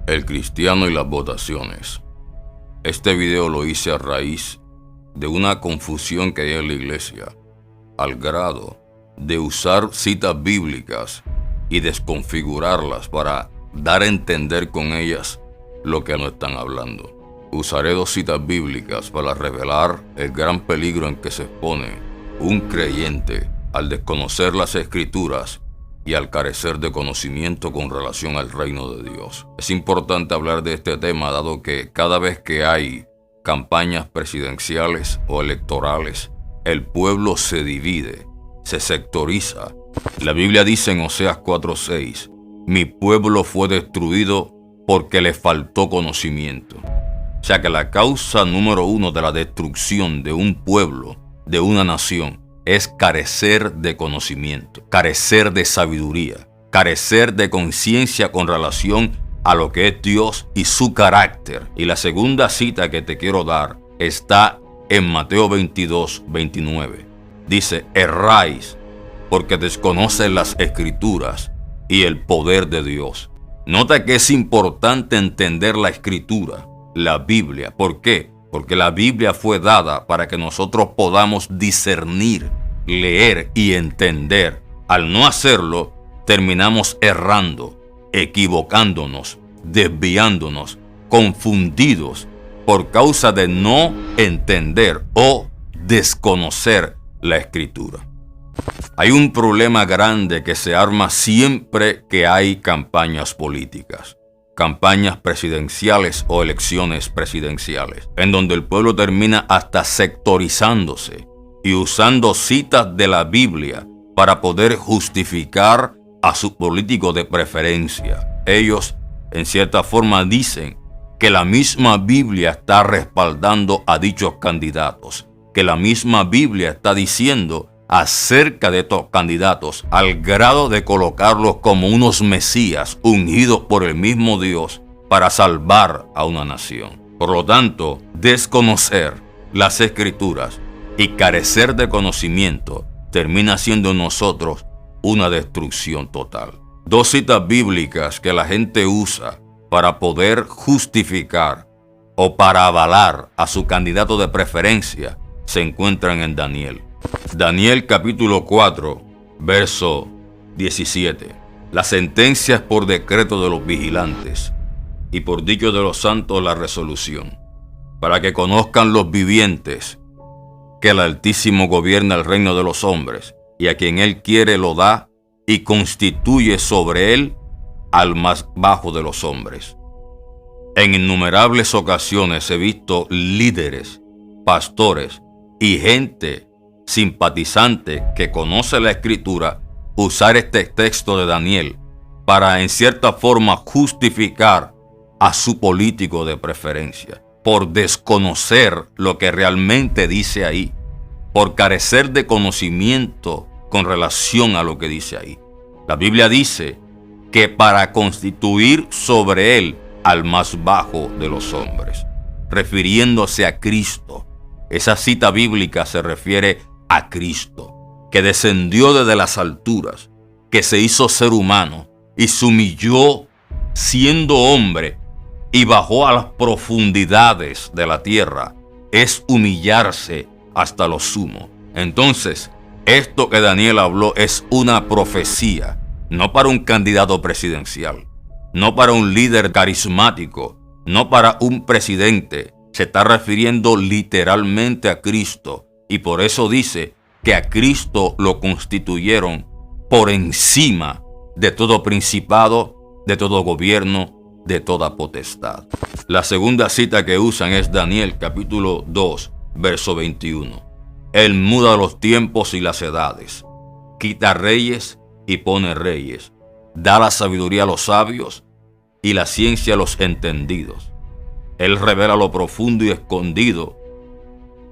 El cristiano y las votaciones. Este video lo hice a raíz de una confusión que hay en la iglesia, al grado de usar citas bíblicas y desconfigurarlas para dar a entender con ellas lo que no están hablando. Usaré 2 citas bíblicas para revelar el gran peligro en que se expone un creyente al desconocer las Escrituras y al carecer de conocimiento con relación al reino de Dios. Es importante hablar de este tema dado que cada vez que hay campañas presidenciales o electorales, el pueblo se divide, se sectoriza. La Biblia dice en Oseas 4:6, mi pueblo fue destruido porque le faltó conocimiento. O sea que la causa número 1 de la destrucción de un pueblo, de una nación, es carecer de conocimiento, carecer de sabiduría, carecer de conciencia con relación a lo que es Dios y su carácter. Y la segunda cita que te quiero dar está en Mateo 22:29. Dice, erráis porque desconocen las Escrituras y el poder de Dios. Nota que es importante entender la Escritura, la Biblia. ¿Por qué? Porque la Biblia fue dada para que nosotros podamos discernir, leer y entender. Al no hacerlo, terminamos errando, equivocándonos, desviándonos, confundidos por causa de no entender o desconocer la Escritura. Hay un problema grande que se arma siempre que hay campañas políticas, campañas presidenciales o elecciones presidenciales, en donde el pueblo termina hasta sectorizándose y usando citas de la Biblia para poder justificar a su político de preferencia. Ellos, en cierta forma, dicen que la misma Biblia está respaldando a dichos candidatos, que la misma Biblia está diciendo acerca de estos candidatos al grado de colocarlos como unos mesías ungidos por el mismo Dios para salvar a una nación. Por lo tanto, desconocer las Escrituras y carecer de conocimiento termina siendo en nosotros una destrucción total. 2 citas bíblicas que la gente usa para poder justificar o para avalar a su candidato de preferencia se encuentran en Daniel. Daniel capítulo 4, verso 17. La sentencia es por decreto de los vigilantes y por dicho de los santos la resolución, para que conozcan los vivientes que el Altísimo gobierna el reino de los hombres y a quien Él quiere lo da y constituye sobre Él al más bajo de los hombres. En innumerables ocasiones he visto líderes, pastores y gente simpatizante que conoce la Escritura usar este texto de Daniel para en cierta forma justificar a su político de preferencia, por desconocer lo que realmente dice ahí, por carecer de conocimiento con relación a lo que dice ahí. La Biblia dice que para constituir sobre él al más bajo de los hombres, refiriéndose a Cristo. Esa cita bíblica se refiere a Cristo, que descendió desde las alturas, que se hizo ser humano y se humilló siendo hombre y bajó a las profundidades de la tierra. Es humillarse hasta lo sumo. Entonces, esto que Daniel habló es una profecía, no para un candidato presidencial, no para un líder carismático, no para un presidente. Se está refiriendo literalmente a Cristo. Y por eso dice que a Cristo lo constituyeron por encima de todo principado, de todo gobierno, de toda potestad. La segunda cita que usan es Daniel capítulo 2, verso 21. Él muda los tiempos y las edades, quita reyes y pone reyes, da la sabiduría a los sabios y la ciencia a los entendidos. Él revela lo profundo y escondido,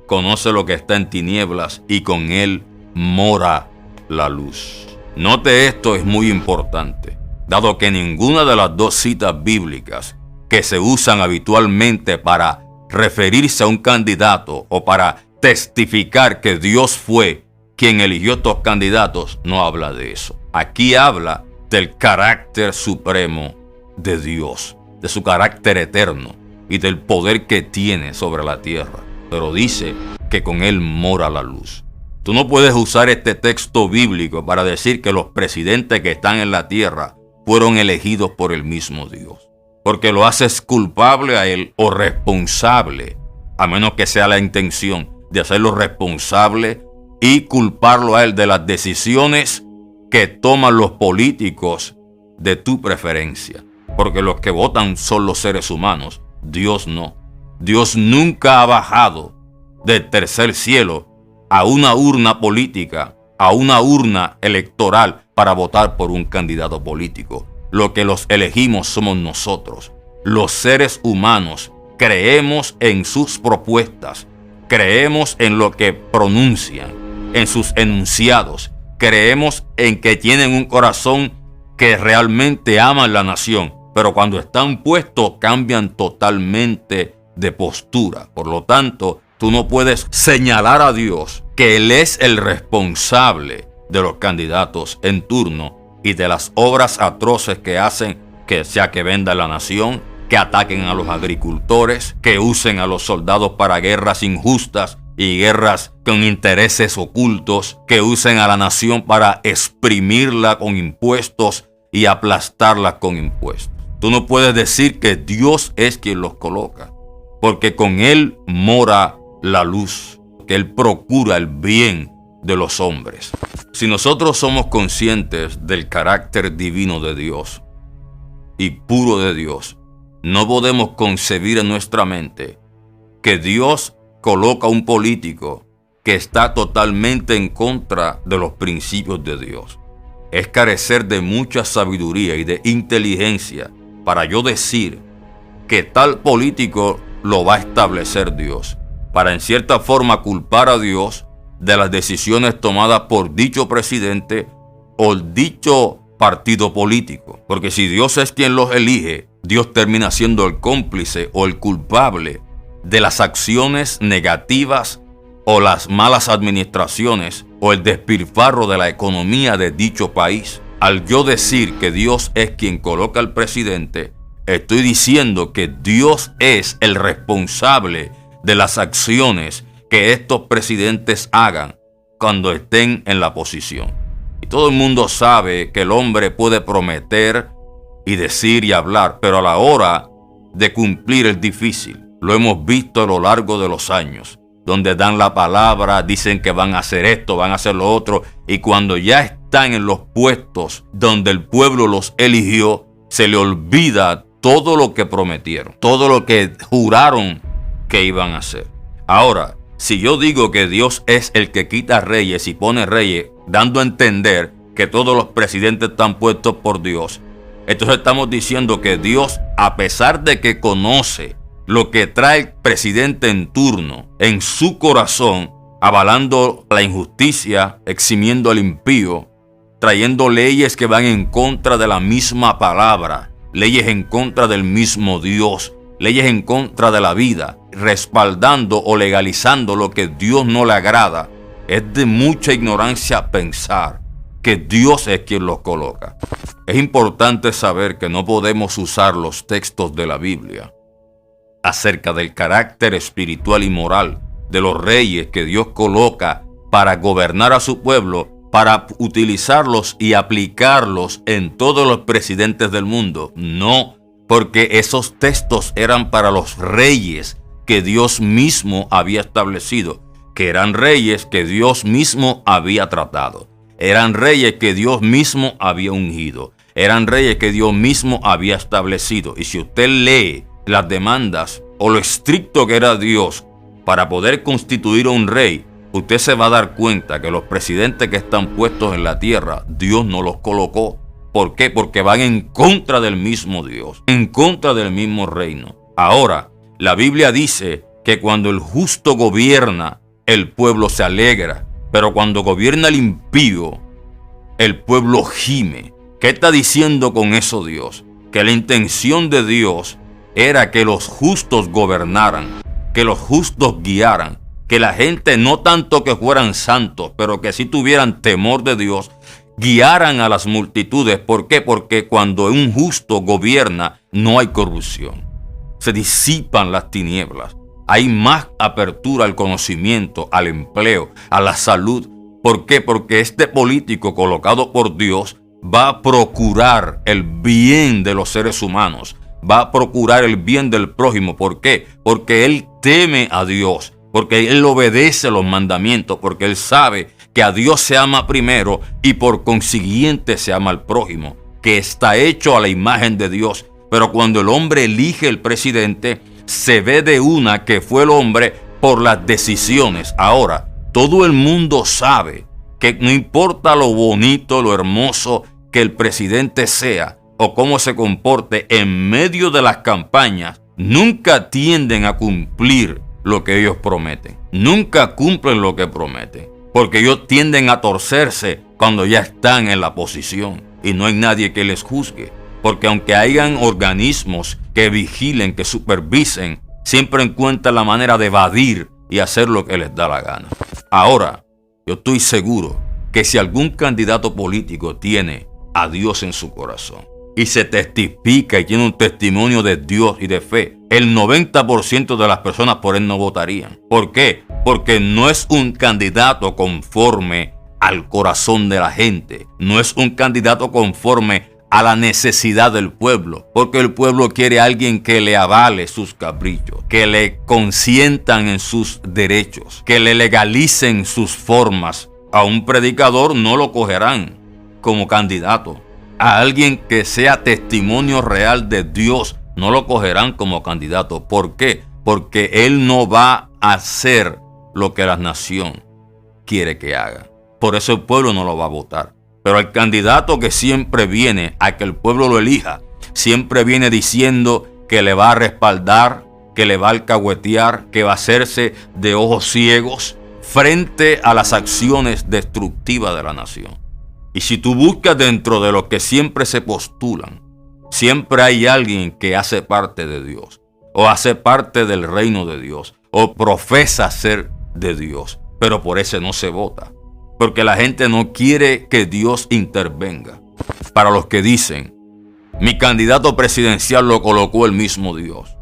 conoce lo que está en tinieblas y con él mora la luz. Note esto, es muy importante, dado que ninguna de las 2 citas bíblicas que se usan habitualmente para referirse a un candidato o para testificar que Dios fue quien eligió estos candidatos no habla de eso. Aquí habla del carácter supremo de Dios, de su carácter eterno y del poder que tiene sobre la tierra. Pero dice que con él mora la luz. Tú no puedes usar este texto bíblico para decir que los presidentes que están en la tierra fueron elegidos por el mismo Dios, porque lo haces culpable a él o responsable, a menos que sea la intención de hacerlo responsable y culparlo a él de las decisiones que toman los políticos de tu preferencia. Porque los que votan son los seres humanos, Dios no. Dios nunca ha bajado del tercer cielo a una urna política, a una urna electoral para votar por un candidato político. Lo que los elegimos somos nosotros. Los seres humanos creemos en sus propuestas, creemos en lo que pronuncian, en sus enunciados, creemos en que tienen un corazón que realmente aman la nación, pero cuando están puestos cambian totalmente de postura. Por lo tanto, tú no puedes señalar a Dios que Él es el responsable de los candidatos en turno y de las obras atroces que hacen, que sea que vendan la nación, que ataquen a los agricultores, que usen a los soldados para guerras injustas y guerras con intereses ocultos, que usen a la nación para exprimirla con impuestos y aplastarla con impuestos. Tú no puedes decir que Dios es quien los coloca, porque con Él mora la luz, que Él procura el bien de los hombres. Si nosotros somos conscientes del carácter divino de Dios y puro de Dios, no podemos concebir en nuestra mente que Dios coloca un político que está totalmente en contra de los principios de Dios. Es carecer de mucha sabiduría y de inteligencia para yo decir que tal político lo va a establecer Dios, para en cierta forma culpar a Dios de las decisiones tomadas por dicho presidente o dicho partido político. Porque si Dios es quien los elige, Dios termina siendo el cómplice o el culpable de las acciones negativas o las malas administraciones o el despilfarro de la economía de dicho país. Al yo decir que Dios es quien coloca al presidente, estoy diciendo que Dios es el responsable de las acciones que estos presidentes hagan cuando estén en la posición. Y todo el mundo sabe que el hombre puede prometer y decir y hablar, pero a la hora de cumplir es difícil. Lo hemos visto a lo largo de los años, donde dan la palabra, dicen que van a hacer esto, van a hacer lo otro, y cuando ya están en los puestos donde el pueblo los eligió, se le olvida todo lo que prometieron, todo lo que juraron que iban a hacer. Ahora, si yo digo que Dios es el que quita reyes y pone reyes, dando a entender que todos los presidentes están puestos por Dios, entonces estamos diciendo que Dios, a pesar de que conoce lo que trae el presidente en turno en su corazón, avalando la injusticia, eximiendo al impío, trayendo leyes que van en contra de la misma palabra, leyes en contra del mismo Dios, leyes en contra de la vida, respaldando o legalizando lo que Dios no le agrada, es de mucha ignorancia pensar que Dios es quien los coloca. Es importante saber que no podemos usar los textos de la Biblia acerca del carácter espiritual y moral de los reyes que Dios coloca para gobernar a su pueblo, para utilizarlos y aplicarlos en todos los presidentes del mundo. No, porque esos textos eran para los reyes que Dios mismo había establecido, que eran reyes que Dios mismo había tratado, eran reyes que Dios mismo había ungido, eran reyes que Dios mismo había establecido. Y si usted lee las demandas o lo estricto que era Dios para poder constituir a un rey, usted se va a dar cuenta que los presidentes que están puestos en la tierra, Dios no los colocó. ¿Por qué? Porque van en contra del mismo Dios, en contra del mismo reino. Ahora, la Biblia dice que cuando el justo gobierna, el pueblo se alegra, pero cuando gobierna el impío, el pueblo gime. ¿Qué está diciendo con eso Dios? Que la intención de Dios era que los justos gobernaran, que los justos guiaran, que la gente no tanto que fueran santos, pero que sí tuvieran temor de Dios, guiaran a las multitudes. ¿Por qué? Porque cuando un justo gobierna, no hay corrupción. Se disipan las tinieblas. Hay más apertura al conocimiento, al empleo, a la salud. ¿Por qué? Porque este político colocado por Dios va a procurar el bien de los seres humanos. Va a procurar el bien del prójimo. ¿Por qué? Porque él teme a Dios. Porque él obedece los mandamientos. Porque él sabe que a Dios se ama primero y por consiguiente se ama al prójimo, que está hecho a la imagen de Dios. Pero cuando el hombre elige el presidente, se ve de una que fue el hombre por las decisiones. Ahora, todo el mundo sabe que no importa lo bonito, lo hermoso que el presidente sea o cómo se comporte en medio de las campañas, nunca tienden a cumplir lo que ellos prometen. Nunca cumplen lo que prometen, porque ellos tienden a torcerse cuando ya están en la posición y no hay nadie que les juzgue. Porque aunque hayan organismos que vigilen, que supervisen, siempre encuentran la manera de evadir y hacer lo que les da la gana. Ahora, yo estoy seguro que si algún candidato político tiene a Dios en su corazón y se testifica y tiene un testimonio de Dios y de fe, el 90% de las personas por él no votarían. ¿Por qué? Porque no es un candidato conforme al corazón de la gente. No es un candidato conforme a la necesidad del pueblo, porque el pueblo quiere a alguien que le avale sus caprichos, que le consientan en sus derechos, que le legalicen sus formas. A un predicador no lo cogerán como candidato. A alguien que sea testimonio real de Dios no lo cogerán como candidato. ¿Por qué? Porque él no va a hacer lo que la nación quiere que haga. Por eso el pueblo no lo va a votar. Pero el candidato que siempre viene a que el pueblo lo elija, siempre viene diciendo que le va a respaldar, que le va a alcahuetear, que va a hacerse de ojos ciegos frente a las acciones destructivas de la nación. Y si tú buscas dentro de los que siempre se postulan, siempre hay alguien que hace parte de Dios, o hace parte del reino de Dios, o profesa ser de Dios, pero por ese no se vota. Porque la gente no quiere que Dios intervenga. Para los que dicen, mi candidato presidencial lo colocó el mismo Dios.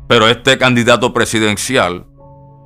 Pero este candidato presidencial,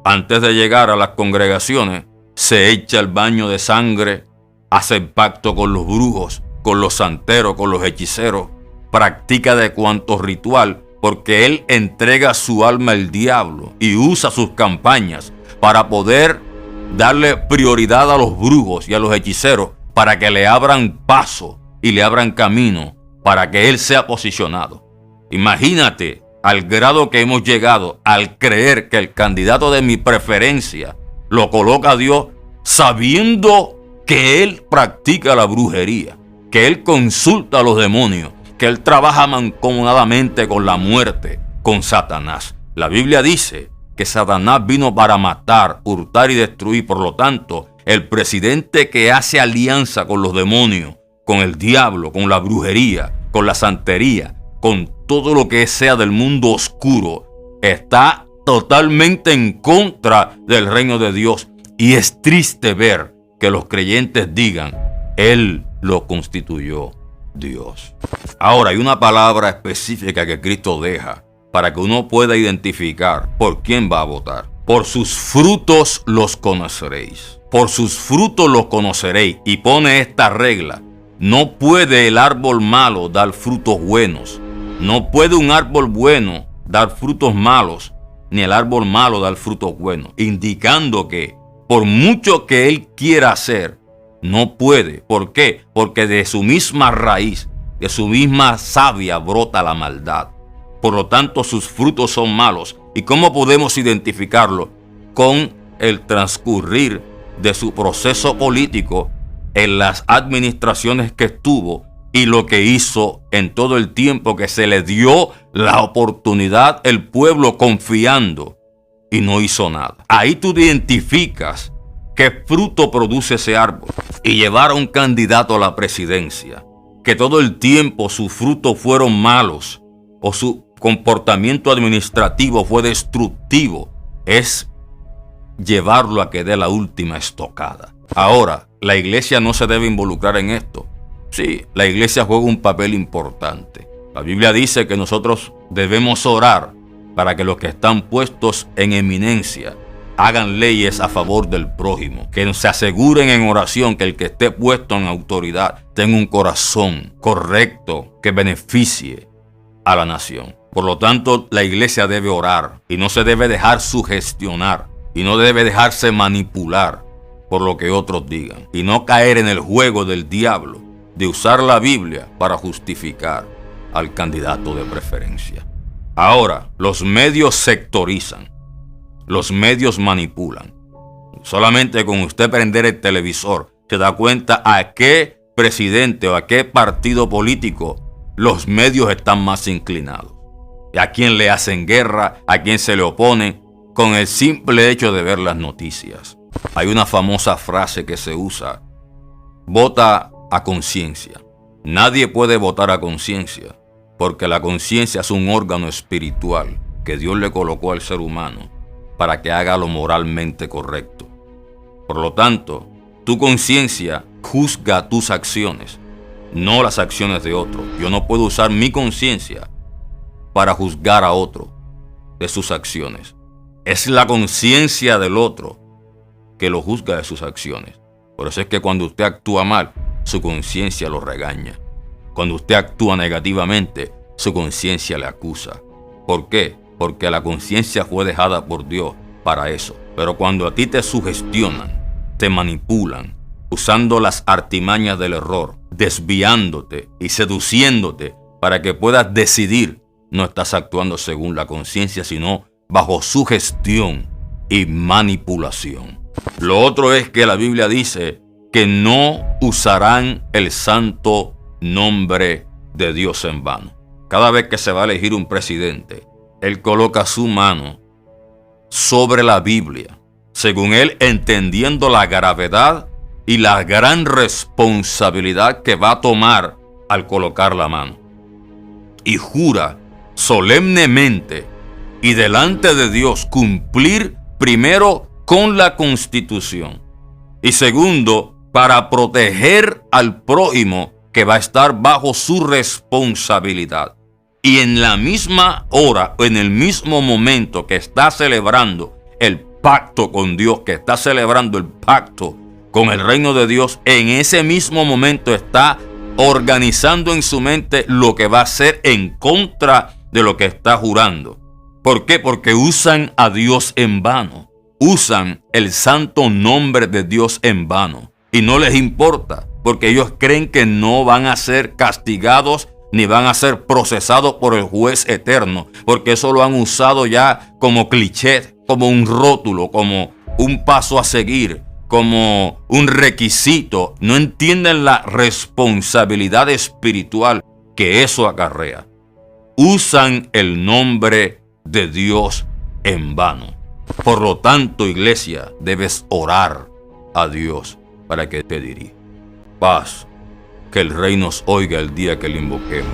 antes de llegar a las congregaciones, se echa el baño de sangre, hace pacto con los brujos, con los santeros, con los hechiceros, practica de cuanto ritual, porque él entrega su alma al diablo y usa sus campañas para poder darle prioridad a los brujos y a los hechiceros para que le abran paso y le abran camino para que él sea posicionado. Imagínate al grado que hemos llegado al creer que el candidato de mi preferencia lo coloca a Dios, sabiendo que él practica la brujería, que él consulta a los demonios, que él trabaja mancomunadamente con la muerte, con Satanás. La Biblia dice que Satanás vino para matar, hurtar y destruir. Por lo tanto, el presidente que hace alianza con los demonios, con el diablo, con la brujería, con la santería, con todo lo que sea del mundo oscuro, está totalmente en contra del reino de Dios. Y es triste ver que los creyentes digan, Él lo constituyó Dios. Ahora, hay una palabra específica que Cristo deja para que uno pueda identificar por quién va a votar. Por sus frutos los conoceréis. Por sus frutos los conoceréis. Y pone esta regla. No puede el árbol malo dar frutos buenos. No puede un árbol bueno dar frutos malos, ni el árbol malo dar frutos buenos. Indicando que por mucho que él quiera hacer, no puede. ¿Por qué? Porque de su misma raíz, de su misma savia brota la maldad. Por lo tanto, sus frutos son malos. ¿Y cómo podemos identificarlo? Con el transcurrir de su proceso político en las administraciones que estuvo y lo que hizo en todo el tiempo que se le dio la oportunidad, el pueblo confiando y no hizo nada. Ahí tú identificas qué fruto produce ese árbol. Y llevar a un candidato a la presidencia que todo el tiempo sus frutos fueron malos o su comportamiento administrativo fue destructivo, es llevarlo a que dé la última estocada. Ahora, la iglesia no se debe involucrar en esto. Sí, la iglesia juega un papel importante. La Biblia dice que nosotros debemos orar para que los que están puestos en eminencia hagan leyes a favor del prójimo, que se aseguren en oración que el que esté puesto en autoridad tenga un corazón correcto que beneficie a la nación. Por lo tanto, la iglesia debe orar y no se debe dejar sugestionar y no debe dejarse manipular por lo que otros digan y no caer en el juego del diablo de usar la Biblia para justificar al candidato de preferencia. Ahora, los medios sectorizan. Los medios manipulan. Solamente con usted prender el televisor se da cuenta a qué presidente o a qué partido político los medios están más inclinados. Y a quién le hacen guerra, a quién se le oponen, con el simple hecho de ver las noticias. Hay una famosa frase que se usa: vota a conciencia. Nadie puede votar a conciencia, porque la conciencia es un órgano espiritual que Dios le colocó al ser humano para que haga lo moralmente correcto. Por lo tanto, tu conciencia juzga tus acciones, no las acciones de otro. Yo no puedo usar mi conciencia para juzgar a otro de sus acciones. Es la conciencia del otro que lo juzga de sus acciones. Por eso es que cuando usted actúa mal, su conciencia lo regaña. Cuando usted actúa negativamente, su conciencia le acusa. ¿Por qué? Porque la conciencia fue dejada por Dios para eso. Pero cuando a ti te sugestionan, te manipulan, usando las artimañas del error, desviándote y seduciéndote para que puedas decidir, no estás actuando según la conciencia, sino bajo sugestión y manipulación. Lo otro es que la Biblia dice que no usarán el santo nombre de Dios en vano. Cada vez que se va a elegir un presidente, él coloca su mano sobre la Biblia, según él entendiendo la gravedad y la gran responsabilidad que va a tomar al colocar la mano. Y jura solemnemente y delante de Dios cumplir primero con la Constitución y segundo para proteger al prójimo que va a estar bajo su responsabilidad. Y en la misma hora, en el mismo momento que está celebrando el pacto con Dios, que está celebrando el pacto con el reino de Dios, en ese mismo momento está organizando en su mente lo que va a hacer en contra de lo que está jurando. ¿Por qué? Porque usan a Dios en vano. Usan el santo nombre de Dios en vano. Y no les importa, porque ellos creen que no van a ser castigados ni van a ser procesados por el juez eterno, porque eso lo han usado ya como cliché, como un rótulo, como un paso a seguir, como un requisito. No entienden la responsabilidad espiritual que eso acarrea. Usan el nombre de Dios en vano. Por lo tanto, iglesia, debes orar a Dios para que te dirija. Paz. Que el Rey nos oiga el día que le invoquemos.